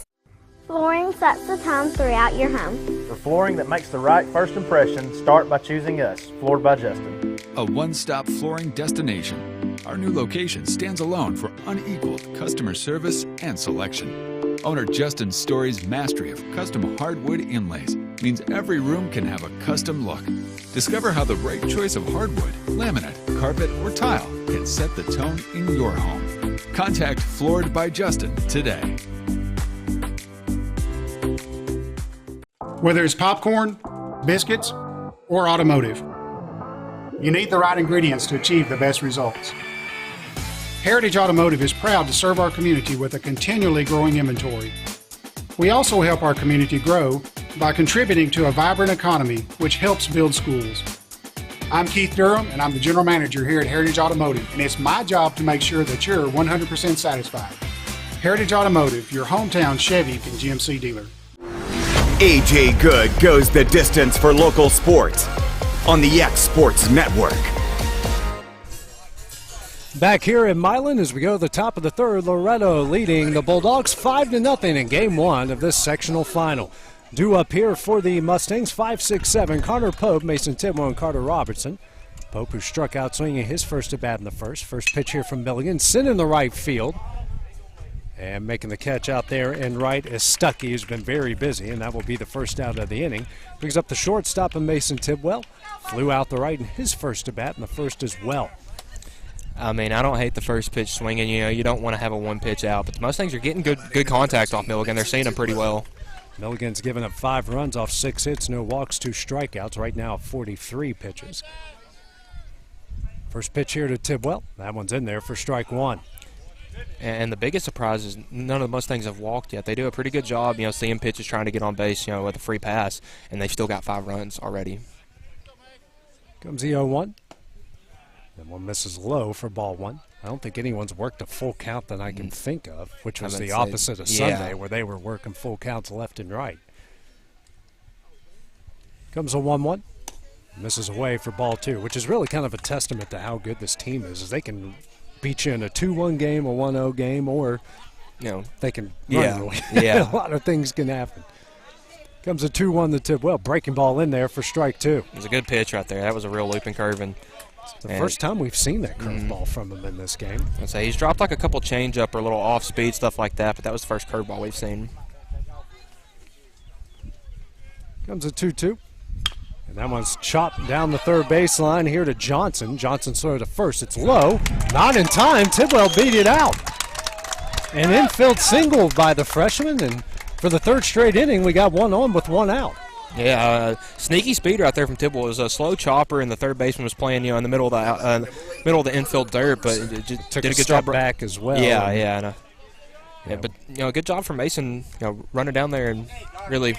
[SPEAKER 17] Flooring sets the tone throughout your home.
[SPEAKER 18] For flooring that makes the right first impression, start by choosing us, Floored by Justin.
[SPEAKER 19] A one-stop flooring destination. Our new location stands alone for unequaled customer service and selection. Owner Justin Story's mastery of custom hardwood inlays means every room can have a custom look. Discover how the right choice of hardwood, laminate, carpet, or tile can set the tone in your home. Contact Floored by Justin today.
[SPEAKER 20] Whether it's popcorn, biscuits, or automotive, you need the right ingredients to achieve the best results. Heritage Automotive is proud to serve our community with a continually growing inventory. We also help our community grow by contributing to a vibrant economy, which helps build schools. I'm Keith Durham, and I'm the General Manager here at Heritage Automotive, and it's my job to make sure that you're 100% satisfied. Heritage Automotive, your hometown Chevy and GMC dealer.
[SPEAKER 1] AJ Good goes the distance for local sports on the X Sports Network.
[SPEAKER 8] Back here in Milan as we go to the top of the third, Loretto leading the Bulldogs 5-0 in game one of this sectional final. Due up here for the Mustangs, 5-6-7, Connor Pope, Mason Tidwell, and Carter Robertson. Pope, who struck out swinging his first at bat in the first. First pitch here from Milligan, sent in the right field. And making the catch out there in right is Stuckey, who's been very busy, and that will be the first out of the inning. Brings up the shortstop of Mason Tidwell. Flew out the right in his first at bat, and the first as well.
[SPEAKER 9] I mean, I don't hate the first pitch swinging. You know, you don't want to have a one pitch out, but the Mustangs are getting good contact off Milligan. They're seeing him pretty well.
[SPEAKER 8] Milligan's given up 5 runs off 6 hits, no walks, 2 strikeouts. Right now, 43 pitches. First pitch here to Tidwell. That one's in there for strike one.
[SPEAKER 9] And the biggest surprise is none of the Mustangs have walked yet. They do a pretty good job, you know, seeing pitches trying to get on base, you know, with a free pass, and they've still got 5 runs already.
[SPEAKER 8] Comes the 0-1. That one misses low for ball one. I don't think anyone's worked a full count that I can think of, which was the opposite of Sunday, where they were working full counts left and right. Comes a 1-1. Misses away for ball two, which is really kind of a testament to how good this team is they can beat you in a 2-1 game, a 1-0 game, or they can run away. A lot of things can happen. Comes a 2-1 to Tidwell. Breaking ball in there for strike two.
[SPEAKER 9] It was a good pitch right there. That was a real looping curve. And
[SPEAKER 8] it's the first time we've seen that curveball from him in this game.
[SPEAKER 9] I'd say he's dropped like a couple change-up or a little off-speed, stuff like that, but that was the first curveball we've seen.
[SPEAKER 8] Comes a 2-2. And that one's chopped down the third baseline here to Johnson. Johnson's throw to first. It's low. Not in time. Tidwell beat it out. An infield single by the freshman. And for the third straight inning, we got 1 on with 1 out.
[SPEAKER 9] Yeah, sneaky speed right there from Tidwell. It was a slow chopper, and the third baseman was playing, in the middle of the infield dirt, but it just
[SPEAKER 8] took
[SPEAKER 9] did a good
[SPEAKER 8] step
[SPEAKER 9] job
[SPEAKER 8] back as well.
[SPEAKER 9] Yeah, but good job for Mason, running down there and really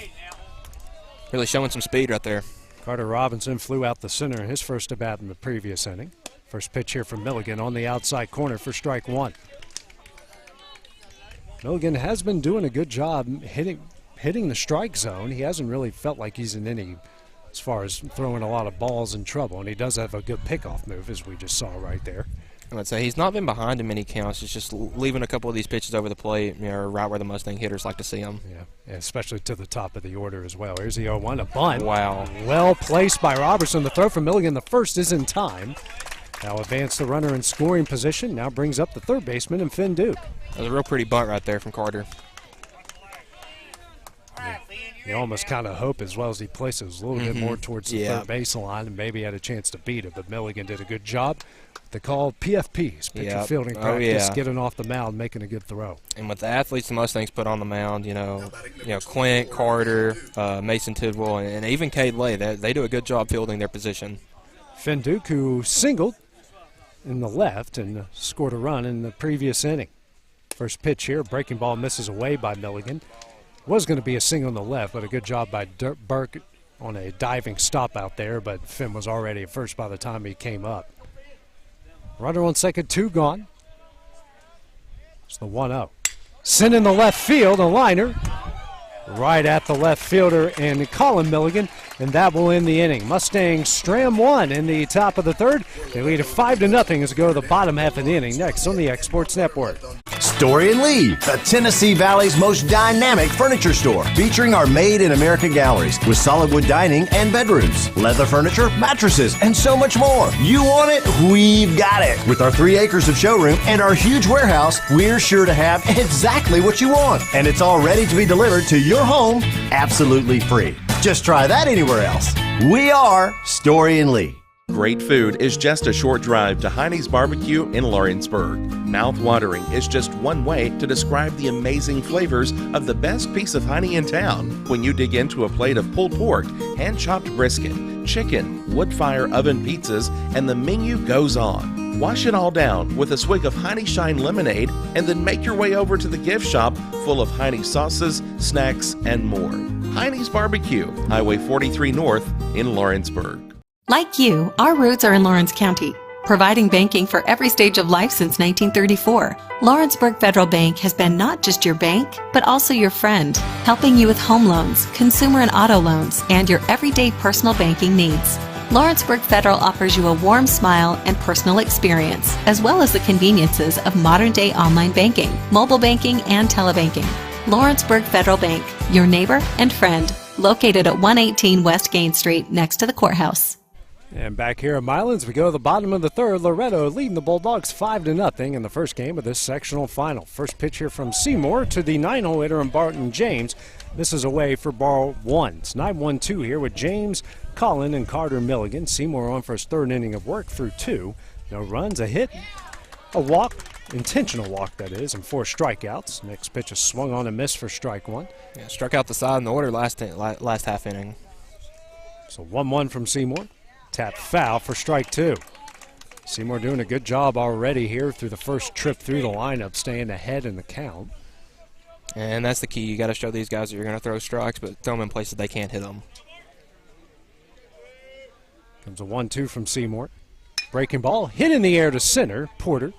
[SPEAKER 9] showing some speed right there.
[SPEAKER 8] Carter Robinson flew out the center in his first at bat in the previous inning. First pitch here from Milligan on the outside corner for strike one. Milligan has been doing a good job hitting the strike zone. He hasn't really felt like he's in any, as far as throwing a lot of balls in trouble, and he does have a good pickoff move, as we just saw right there.
[SPEAKER 9] I would say he's not been behind in many counts. It's just leaving a couple of these pitches over the plate, right where the Mustang hitters like to see them.
[SPEAKER 8] Yeah, especially to the top of the order as well. Here's the 0-1, a bunt.
[SPEAKER 9] Wow.
[SPEAKER 8] Well placed by Robertson. The throw from Milligan, the first is in time. Now advance the runner in scoring position. Now brings up the third baseman and Finn Duke.
[SPEAKER 9] That was a real pretty bunt right there from Carter.
[SPEAKER 8] You almost kind of hope, as well as he places a little bit more towards the third baseline, and maybe had a chance to beat it, but Milligan did a good job. They call PFPs, pitcher fielding practice, getting off the mound, making a good throw.
[SPEAKER 9] And with the athletes the Mustangs put on the mound, Quint, Carter, Mason Tidwell, and even Cade Lay, they do a good job fielding their position.
[SPEAKER 8] Finn Duke, who singled in the left and scored a run in the previous inning. First pitch here, breaking ball misses away by Milligan. Was going to be a single on the left, but a good job by Burke on a diving stop out there, but Finn was already at first by the time he came up. Runner on second, 2 gone. It's the 1-0. Sent in the left field, a liner. Right at the left fielder and Colin Milligan, and that will end the inning. Mustangs stram 1 in the top of the third. They lead it 5-0 as we go to the bottom half of the inning. Next on the X Sports Network.
[SPEAKER 21] Story and Lee, the Tennessee Valley's most dynamic furniture store, featuring our Made in America galleries with solid wood dining and bedrooms, leather furniture, mattresses, and so much more. You want it? We've got it. With our 3 acres of showroom and our huge warehouse, we're sure to have exactly what you want. And it's all ready to be delivered to your home absolutely free. Just try that anywhere else. We are Story and Lee.
[SPEAKER 15] Great food is just a short drive to Heine's Barbecue in Lawrenceburg. Mouth-watering is just one way to describe the amazing flavors of the best piece of Heine in town when you dig into a plate of pulled pork, hand-chopped brisket, chicken, wood-fire oven pizzas, and the menu goes on. Wash it all down with a swig of Heine Shine lemonade and then make your way over to the gift shop full of Heine sauces, snacks, and more. Heine's Barbecue, Highway 43 North in Lawrenceburg.
[SPEAKER 22] Like you, our roots are in Lawrence County, providing banking for every stage of life since 1934. Lawrenceburg Federal Bank has been not just your bank, but also your friend, helping you with home loans, consumer and auto loans, and your everyday personal banking needs. Lawrenceburg Federal offers you a warm smile and personal experience, as well as the conveniences of modern-day online banking, mobile banking, and telebanking. Lawrenceburg Federal Bank, your neighbor and friend, located at 118 West Gain Street, next to the courthouse.
[SPEAKER 8] And back here at Milan, as we go to the bottom of the third, Loretto leading the Bulldogs 5-0 in the first game of this sectional final. First pitch here from Seymour to the 9-hole hitter and Barton James. This is away for ball 1. It's 9-1-2 here with James, Collin, and Carter Milligan. Seymour on for his third inning of work through 2. No runs, a hit, a walk, intentional walk that is, and 4 strikeouts. Next pitch is swung on and missed for strike 1.
[SPEAKER 9] Yeah, struck out the side in the order last half inning.
[SPEAKER 8] So 1-1 from Seymour. Tap foul for strike 2. Seymour doing a good job already here through the first trip through the lineup, staying ahead in the count.
[SPEAKER 9] And that's the key. You got to show these guys that you're going to throw strikes, but throw them in places they can't hit them.
[SPEAKER 8] Comes a 1-2 from Seymour. Breaking ball, hit in the air to center, Porter.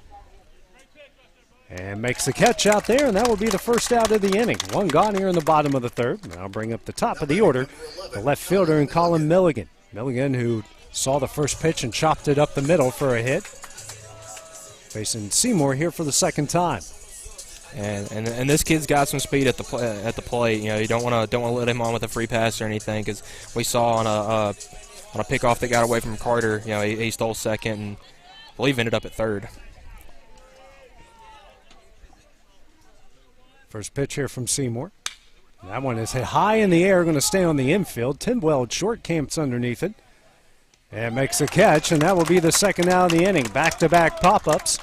[SPEAKER 8] And makes the catch out there, and that will be the first out of the inning. 1 gone here in the bottom of the third. Now bring up the top of the order, the left fielder and Colin Milligan. Milligan, who saw the first pitch and chopped it up the middle for a hit. Facing Seymour here for the second time.
[SPEAKER 9] And this kid's got some speed at the plate. You know, you don't want to let him on with a free pass or anything, because we saw on a pickoff that got away from Carter. You know, he stole second and I believe ended up at third.
[SPEAKER 8] First pitch here from Seymour. That one is hit high in the air, going to stay on the infield. Tidwell short camps underneath it. And makes a catch, and that will be the second out of the inning. Back-to-back pop-ups.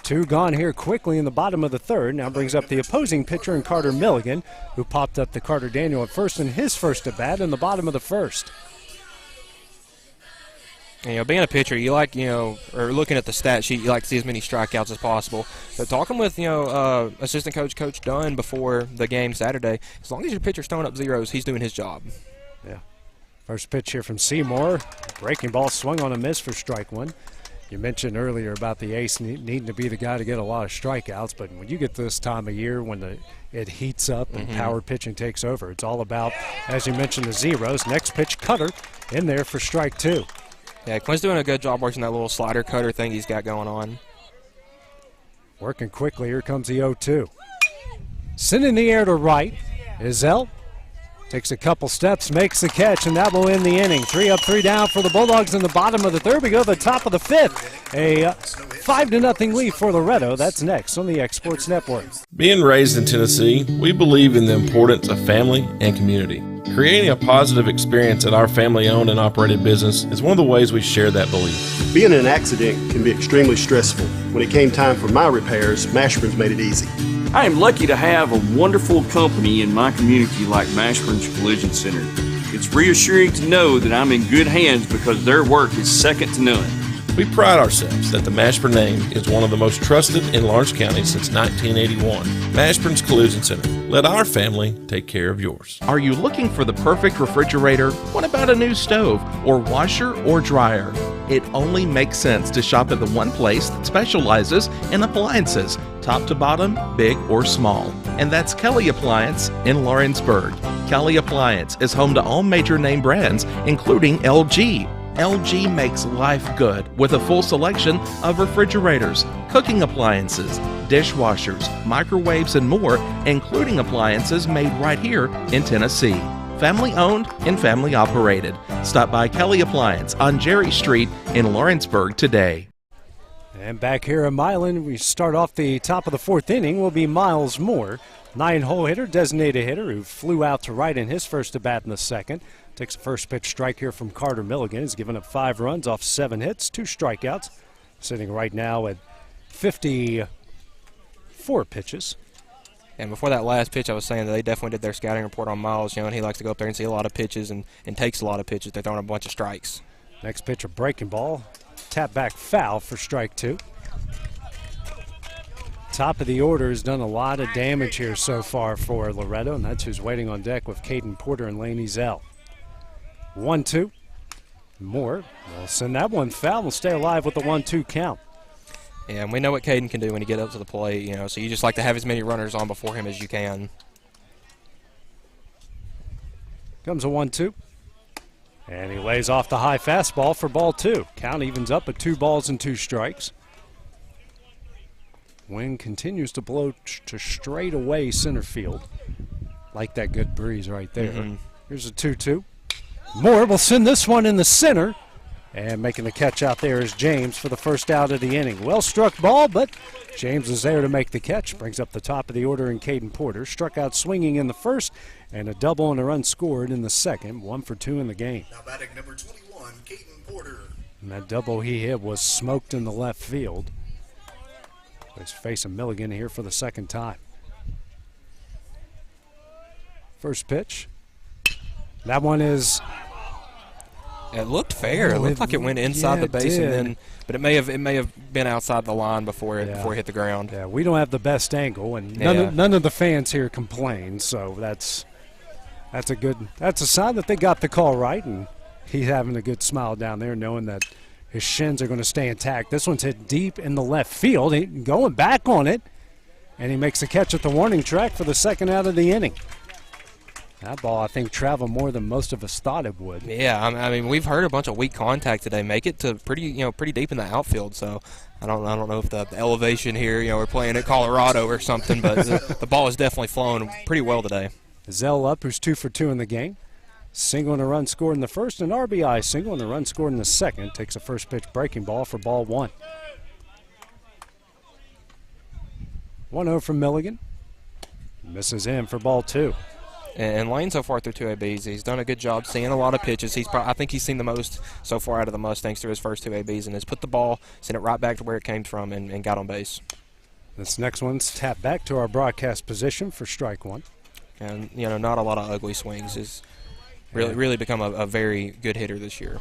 [SPEAKER 8] 2 gone here quickly in the bottom of the third. Now brings up the opposing pitcher in Carter Milligan, who popped up to Carter Daniel at first in his first at-bat in the bottom of the first.
[SPEAKER 9] And, you know, being a pitcher, you like, or looking at the stat sheet, you like to see as many strikeouts as possible. But talking with, assistant Coach Dunn before the game Saturday, as long as your pitcher's throwing up zeros, he's doing his job.
[SPEAKER 8] Yeah. First pitch here from Seymour. Breaking ball swung on a miss for strike 1. You mentioned earlier about the ace needing to be the guy to get a lot of strikeouts, but when you get this time of year when it heats up and power pitching takes over, it's all about, as you mentioned, the zeros. Next pitch, cutter in there for strike 2.
[SPEAKER 9] Yeah, Quinn's doing a good job working that little slider cutter thing he's got going on.
[SPEAKER 8] Working quickly, here comes the 0-2. Sent in the air to right. Izell takes a couple steps, makes the catch, and that will end the inning. 3 up, 3 down for the Bulldogs in the bottom of the third. We go to the top of the fifth. A 5-0 lead for Loretto. That's next on the X Sports Network.
[SPEAKER 23] Being raised in Tennessee, we believe in the importance of family and community. Creating a positive experience at our family-owned and operated business is one of the ways we share that belief.
[SPEAKER 24] Being in an accident can be extremely stressful. When it came time for my repairs, Mashburn's made it easy.
[SPEAKER 25] I am lucky to have a wonderful company in my community like Mashburn's Collision Center. It's reassuring to know that I'm in good hands because their work is second to none.
[SPEAKER 23] We pride ourselves that the Mashburn name is one of the most trusted in Lawrence County since 1981. Mashburn's Collision Center. Let our family take care of yours.
[SPEAKER 15] Are you looking for the perfect refrigerator? What about a new stove or washer or dryer? It only makes sense to shop at the one place that specializes in appliances, top to bottom, big or small. And that's Kelly Appliance in Lawrenceburg. Kelly Appliance is home to all major name brands, including LG. LG makes life good with a full selection of refrigerators, cooking appliances, dishwashers, microwaves, and more, including appliances made right here in Tennessee. Family owned and family operated. Stop by Kelly Appliance on Jerry Street in Lawrenceburg today.
[SPEAKER 8] And back here in Milan, we start off the top of the fourth inning will be Miles Moore, 9-hole hitter, designated hitter, who flew out to right in his first at bat in the second. Takes a first pitch strike here from Carter Milligan. He's given up 5 runs off 7 hits, 2 strikeouts. Sitting right now at 54 pitches.
[SPEAKER 9] And before that last pitch, I was saying that they definitely did their scouting report on Miles, and he likes to go up there and see a lot of pitches and takes a lot of pitches. They're throwing a bunch of strikes.
[SPEAKER 8] Next pitch, a breaking ball. Tap back foul for strike 2. Top of the order has done a lot of damage here so far for Loretto, and that's who's waiting on deck with Caden Porter and Laney Zell. 1-2. Moore will send that one foul. Will stay alive with the 1-2 count.
[SPEAKER 9] Yeah, and we know what Caden can do when he gets up to the plate, so you just like to have as many runners on before him as you can.
[SPEAKER 8] Comes a 1-2. And he lays off the high fastball for ball 2. Count evens up at 2 balls and 2 strikes. Wind continues to blow to straight away center field. Like that good breeze right there. Here's a 2-2. Moore will send this one in the center. And making the catch out there is James for the first out of the inning. Well struck ball, but James is there to make the catch. Brings up the top of the order in Caden Porter. Struck out swinging in the first, and a double and a run scored in the second. 1 for 2 in the game.
[SPEAKER 2] Now batting number 21, Caden Porter.
[SPEAKER 8] And that double he hit was smoked in the left field. He's facing Milligan here for the second time. First pitch. That one is...
[SPEAKER 9] It looked fair. It looked like it went inside the base, but it may have been outside the line before it hit the ground.
[SPEAKER 8] Yeah, we don't have the best angle, and none of the fans here complain. So that's a sign that they got the call right, and he's having a good smile down there, knowing that his shins are going to stay intact. This one's hit deep in the left field. He going back on it, and he makes a catch at the warning track for the second out of the inning. That ball, I think, traveled more than most of us thought it would.
[SPEAKER 9] Yeah, I mean, we've heard a bunch of weak contact today make it to pretty deep in the outfield. So I don't know if the elevation here, we're playing at Colorado or something, but the ball is definitely flowing pretty well today.
[SPEAKER 8] Zell up, who's 2 for 2 in the game. Single and a run scored in the first, and RBI single and a run scored in the second. Takes a first pitch breaking ball for ball 1. 1-0 from Milligan. Misses in for ball 2.
[SPEAKER 9] And Lane so far through 2 ABs, he's done a good job seeing a lot of pitches. I think he's seen the most so far out of the Mustangs through his first 2 ABs, and has put the ball, sent it right back to where it came from, and got on base.
[SPEAKER 8] This next one's tapped back to our broadcast position for strike 1.
[SPEAKER 9] And, not a lot of ugly swings. He's really become a very good hitter this year.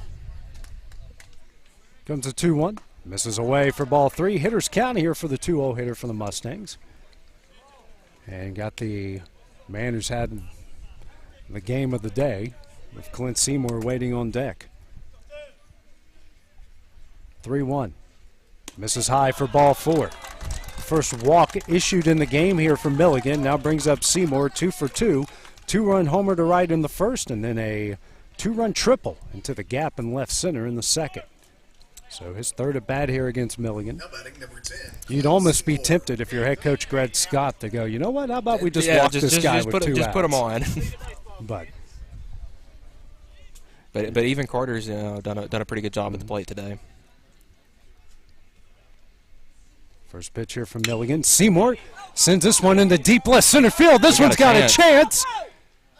[SPEAKER 8] Comes a 2-1. Misses away for ball 3. Hitters count here for the 2-0 hitter for the Mustangs. And got the man who's had the game of the day with Clint Seymour waiting on deck. 3-1. Misses high for ball 4. First walk issued in the game here for Milligan. Now brings up Seymour, 2 for 2. 2-run homer to right in the first, and then a 2-run triple into the gap in left center in the second. So his third at bat here against Milligan.
[SPEAKER 2] Now batting number 10.
[SPEAKER 8] You'd almost be tempted if you're head coach Greg Scott to go, you know what, how about we just walk this guy with 2 outs.
[SPEAKER 9] Just put him on.
[SPEAKER 8] But
[SPEAKER 9] even Carter's done a pretty good job at the plate today.
[SPEAKER 8] First pitch here from Milligan. Seymour sends this one into deep left center field. This one's got a chance.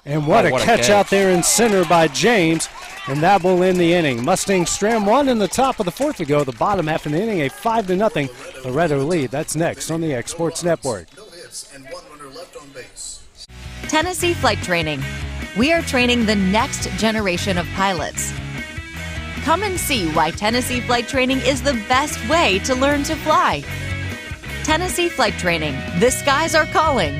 [SPEAKER 8] And what a catch out there in center by James. And that will end the inning. Mustangs strand 1 in the top of the 4th to go. The bottom half of the inning, a 5-0 Loretto lead. That's next on the X Sports Network.
[SPEAKER 2] No hits and 1 runner left on base.
[SPEAKER 3] Tennessee Flight Training. We are training the next generation of pilots. Come and see why Tennessee Flight Training is the best way to learn to fly. Tennessee Flight Training. The skies are calling.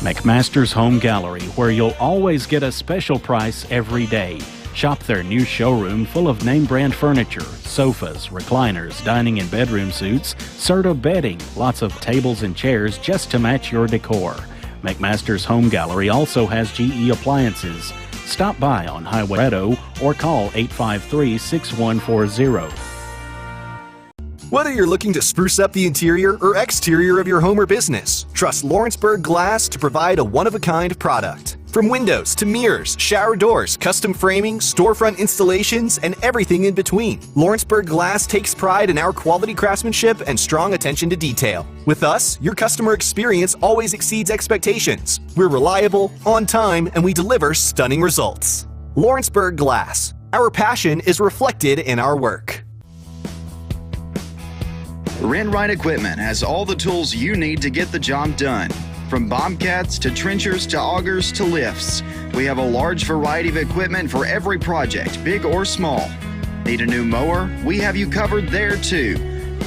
[SPEAKER 4] McMaster's Home Gallery, where you'll always get a special price every day. Shop their new showroom full of name-brand furniture, sofas, recliners, dining and bedroom suites, Serta bedding, lots of tables and chairs just to match your decor. McMaster's Home Gallery also has GE appliances. Stop by on Highway Loretto or call 853-6140.
[SPEAKER 5] Whether you're looking to spruce up the interior or exterior of your home or business, trust Lawrenceburg Glass to provide a one-of-a-kind product. From windows to mirrors, shower doors, custom framing, storefront installations, and everything in between, Lawrenceburg Glass takes pride in our quality craftsmanship and strong attention to detail. With us, your customer experience always exceeds expectations. We're reliable, on time, and we deliver stunning results. Lawrenceburg Glass. Our passion is reflected in our work.
[SPEAKER 6] Rent-Right Equipment has all the tools you need to get the job done. From bobcats to trenchers to augers to lifts, we have a large variety of equipment for every project, big or small. Need a new mower? We have you covered there too.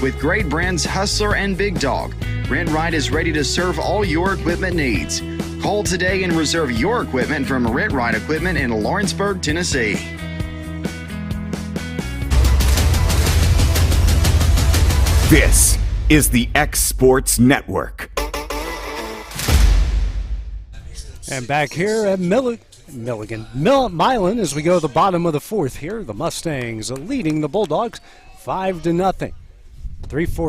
[SPEAKER 6] With great brands Hustler and Big Dog, Rent-Right is ready to serve all your equipment needs. Call today and reserve your equipment from Rent-Right Equipment in Lawrenceburg, Tennessee.
[SPEAKER 1] This is the X Sports Network.
[SPEAKER 8] And back here at Milan as we go to the bottom of the fourth here, the Mustangs leading the Bulldogs 5-0. 3-4.